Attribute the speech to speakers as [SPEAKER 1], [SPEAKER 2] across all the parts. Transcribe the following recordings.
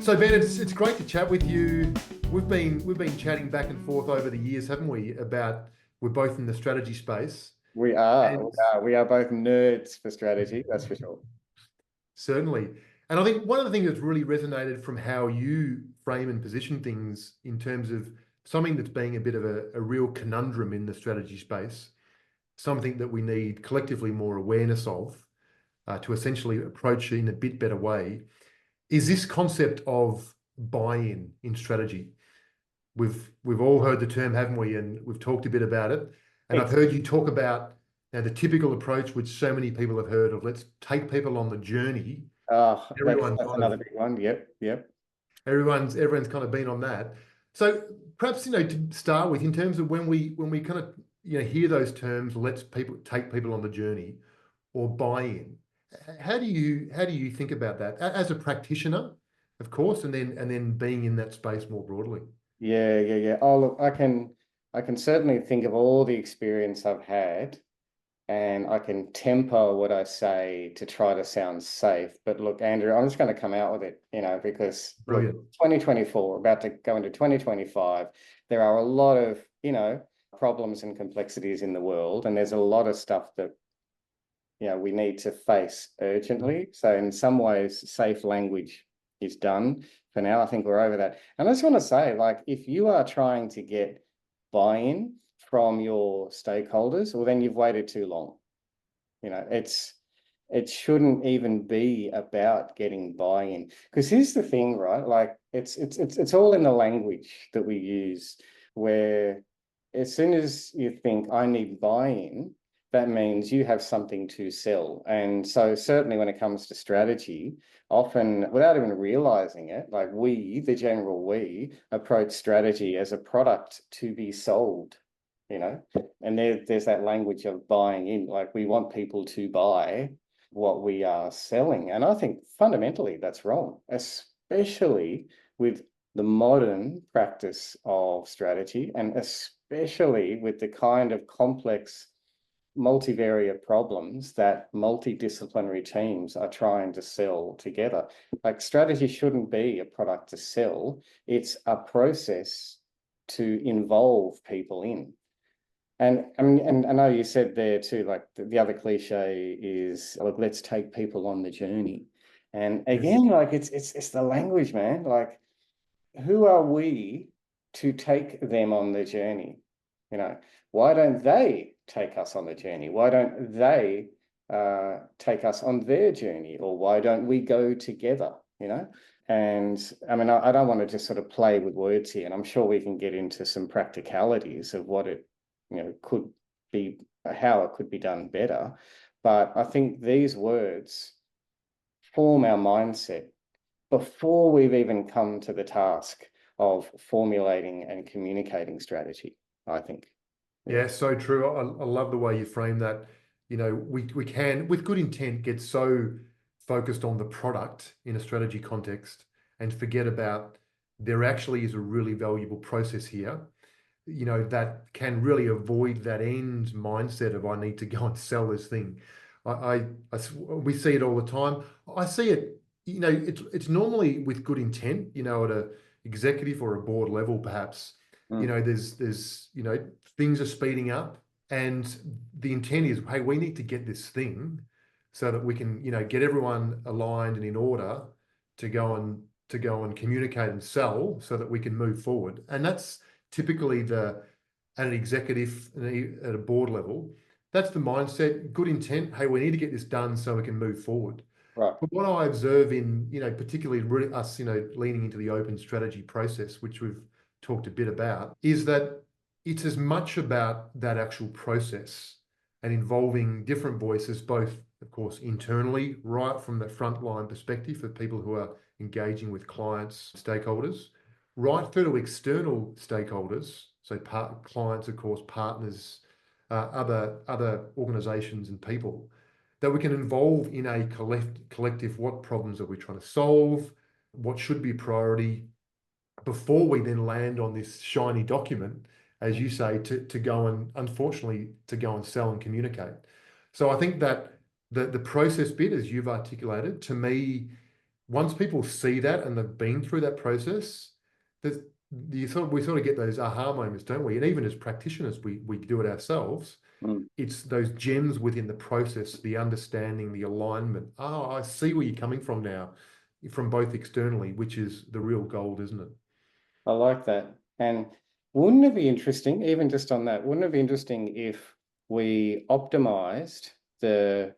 [SPEAKER 1] So Ben, it's great to chat with you. We've been chatting back and forth over the years, haven't we? About we're both in the strategy space,
[SPEAKER 2] We are, we
[SPEAKER 1] and
[SPEAKER 2] are, we are both nerds for strategy, that's for sure.
[SPEAKER 1] certainly. And I think one of the things that's really resonated from how you frame and position things in terms of something that's being a bit of a real conundrum in the strategy space, something that we need collectively more awareness of to essentially approach it in a bit better way, is this concept of buy-in in strategy. We've all heard the term, haven't we? And we've talked a bit about it. And I've
[SPEAKER 2] It's,
[SPEAKER 1] heard you talk about the typical approach, which so many people have heard of. Let's take people on the journey.
[SPEAKER 2] that's,
[SPEAKER 1] Everyone
[SPEAKER 2] that's
[SPEAKER 1] kind of
[SPEAKER 2] another big one. Yep, yep.
[SPEAKER 1] everyone's kind of been on that. So perhaps to start with, in terms of when we kind of hear those terms, let's people take people on the journey or buy in. How do you think about that as a practitioner, of course, and then being in that space more broadly?
[SPEAKER 2] Yeah, yeah, yeah. Oh, look, I can certainly think of all the experience I've had, and I can temper what I say to try to sound safe. But look, Andrew, I'm just going to come out with it, because look,
[SPEAKER 1] Brilliant.
[SPEAKER 2] 2024, about to go into 2025, there are a lot of, problems and complexities in the world, and there's a lot of stuff that we need to face urgently. So in some ways, safe language is done for now. I think we're over that. And I just want to say, like, if you are trying to get buy-in from your stakeholders, well, then you've waited too long. It shouldn't even be about getting buy-in. Because here's the thing, right? Like it's all in the language that we use, where as soon as you think I need buy-in, that means you have something to sell. And so certainly when it comes to strategy, often without even realizing it, like the general we, approach strategy as a product to be sold, and there's that language of buying in, like we want people to buy what we are selling. And I think fundamentally that's wrong, especially with the modern practice of strategy, and especially with the kind of complex multivariate problems that multidisciplinary teams are trying to sell together. Like strategy shouldn't be a product to sell, it's a process to involve people in. And I mean, and I know you said there too, like the other cliche is, look, let's take people on the journey. And
[SPEAKER 1] Yes.
[SPEAKER 2] again, like it's the language, man. Like, who are we to take them on the journey? Why don't they take us on the journey? Why don't they take us on their journey? Or why don't we go together? And I mean, I don't want to just sort of play with words here, and I'm sure we can get into some practicalities of what it could be, how it could be done better. But I think these words form our mindset before we've even come to the task of formulating and communicating strategy, I think.
[SPEAKER 1] Yeah, so true. I love the way you frame that. We can, with good intent, get so focused on the product in a strategy context and forget about there actually is a really valuable process here, that can really avoid that end mindset of I need to go and sell this thing. We see it all the time. I see it, it's normally with good intent, at a executive or a board level, perhaps.
[SPEAKER 2] Mm.
[SPEAKER 1] There's things are speeding up, and the intent is, hey, we need to get this thing so that we can, get everyone aligned and in order to go and communicate and sell so that we can move forward. And that's typically at an executive, at a board level, that's the mindset, good intent. Hey, we need to get this done so we can move forward.
[SPEAKER 2] Right.
[SPEAKER 1] But what I observe in, particularly us, leaning into the open strategy process, which we've talked a bit about, is that it's as much about that actual process and involving different voices, both, of course, internally, right from the frontline perspective for people who are engaging with clients, stakeholders, right through to external stakeholders, so clients, of course, partners, other organizations and people, that we can involve in a collective, what problems are we trying to solve, what should be priority, before we then land on this shiny document, as you say, to go and, unfortunately, to go and sell and communicate. So I think that the process bit, as you've articulated, to me, once people see that and they've been through that process, there's, we sort of get those aha moments, don't we? And even as practitioners, we do it ourselves.
[SPEAKER 2] Mm.
[SPEAKER 1] It's those gems within the process, the understanding, the alignment. Oh, I see where you're coming from now, from both externally, which is the real gold, isn't it?
[SPEAKER 2] I like that. And wouldn't it be interesting, even just on that, wouldn't it be interesting if we optimized the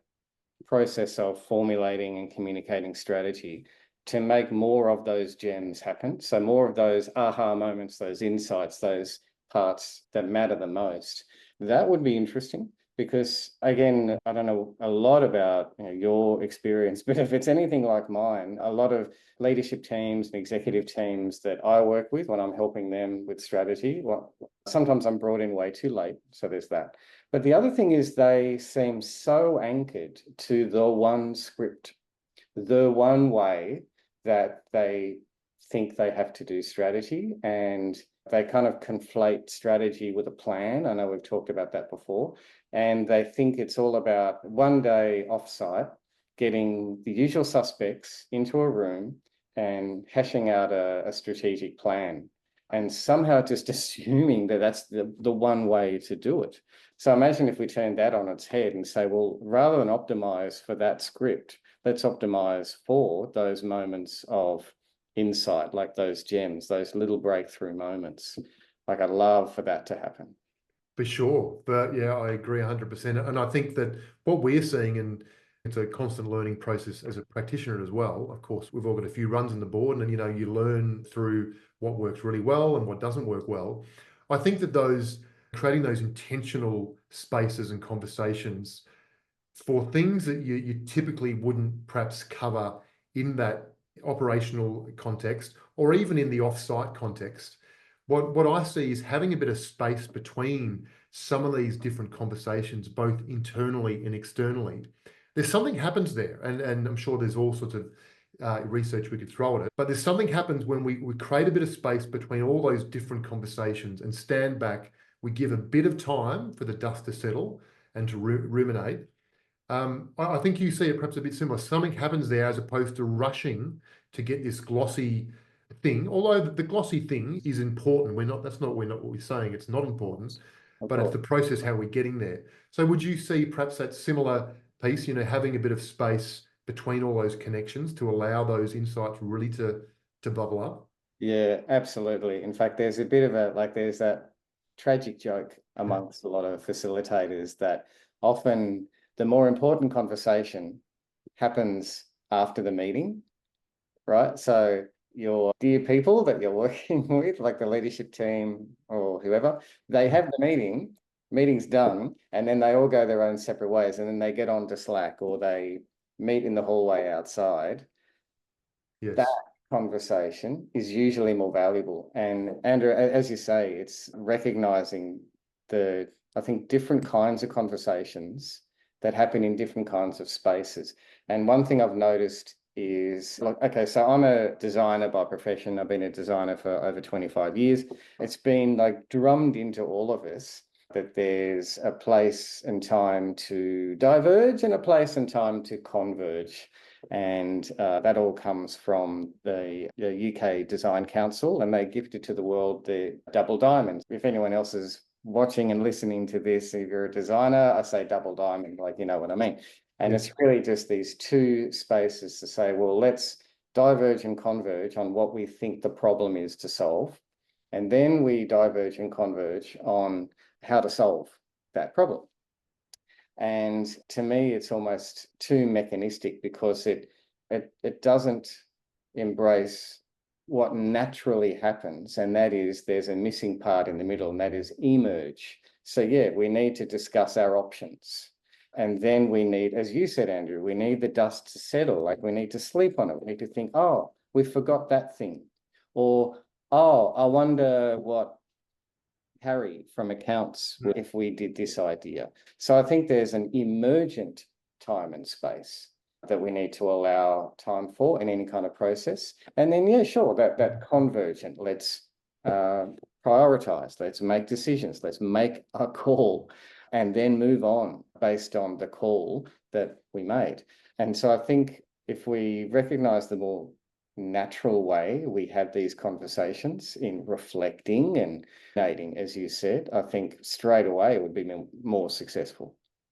[SPEAKER 2] process of formulating and communicating strategy to make more of those gems happen? So more of those aha moments, those insights, those parts that matter the most. That would be interesting because, again, I don't know a lot about your experience, but if it's anything like mine, a lot of leadership teams and executive teams that I work with when I'm helping them with strategy, well, sometimes I'm brought in way too late. So there's that. But the other thing is they seem so anchored to the one script, the one way that they think they have to do strategy, and they kind of conflate strategy with a plan. I know we've talked about that before, and they think it's all about one day offsite, getting the usual suspects into a room and hashing out a strategic plan, and somehow just assuming that that's the one way to do it. So imagine if we turn that on its head and say, well, rather than optimize for that script, let's optimize for those moments of insight, like those gems, those little breakthrough moments. Like I'd love for that to happen.
[SPEAKER 1] For sure. But yeah, I agree 100%. And I think that what we're seeing, and it's a constant learning process as a practitioner as well. Of course, we've all got a few runs on the board, and you learn through what works really well and what doesn't work well. I think that those creating those intentional spaces and conversations for things that you typically wouldn't perhaps cover in that operational context or even in the off-site context. What I see is having a bit of space between some of these different conversations, both internally and externally. There's something happens there, and I'm sure there's all sorts of research we could throw at it, but there's something happens when we create a bit of space between all those different conversations and stand back. We give a bit of time for the dust to settle and to ruminate. I think you see it perhaps a bit similar. Something happens there as opposed to rushing to get this glossy thing. Although the glossy thing is important, that's not what we're saying. It's not important,
[SPEAKER 2] Of
[SPEAKER 1] but it's
[SPEAKER 2] course.
[SPEAKER 1] the process how we're getting there. So would you see perhaps that similar piece? Having a bit of space between all those connections to allow those insights really to bubble up.
[SPEAKER 2] Yeah, absolutely. In fact, there's a bit of there's that tragic joke amongst a lot of facilitators that often the more important conversation happens after the meeting, right? So your dear people that you're working with, like the leadership team or whoever, they have the meeting's done, and then they all go their own separate ways, and then they get on to Slack or they meet in the hallway outside. That
[SPEAKER 1] Yes.
[SPEAKER 2] conversation is usually more valuable. And Andrew, as you say, it's recognizing I think, different kinds of conversations that happen in different kinds of spaces. And one thing I've noticed is, like, okay, so I'm a designer by profession. I've been a designer for over 25 years. It's been like drummed into all of us that there's a place and time to diverge and a place and time to converge. And that all comes from the UK Design Council, and they gifted to the world the double diamond. If anyone else is watching and listening to this, if you're a designer, I say double diamond, like you know what I mean. And
[SPEAKER 1] Yes.
[SPEAKER 2] it's really just these two spaces to say, well, let's diverge and converge on what we think the problem is to solve. And then we diverge and converge on how to solve that problem. And to me, it's almost too mechanistic because it doesn't embrace what naturally happens, and that is there's a missing part in the middle, and that is emerge. So yeah, we need to discuss our options. And then we need, as you said, Andrew, we need the dust to settle. Like we need to sleep on it. We need to think, oh, we forgot that thing. Or, oh, I wonder what Harry from accounts if we did this idea. So I think there's an emergent time and space that we need to allow time for in any kind of process. And then, yeah, sure, that convergent, let's prioritize, let's make decisions, let's make a call, and then move on based on the call that we made. And so I think if we recognize the more natural way we have these conversations in reflecting and dating, as you said, I think straight away it would be more successful.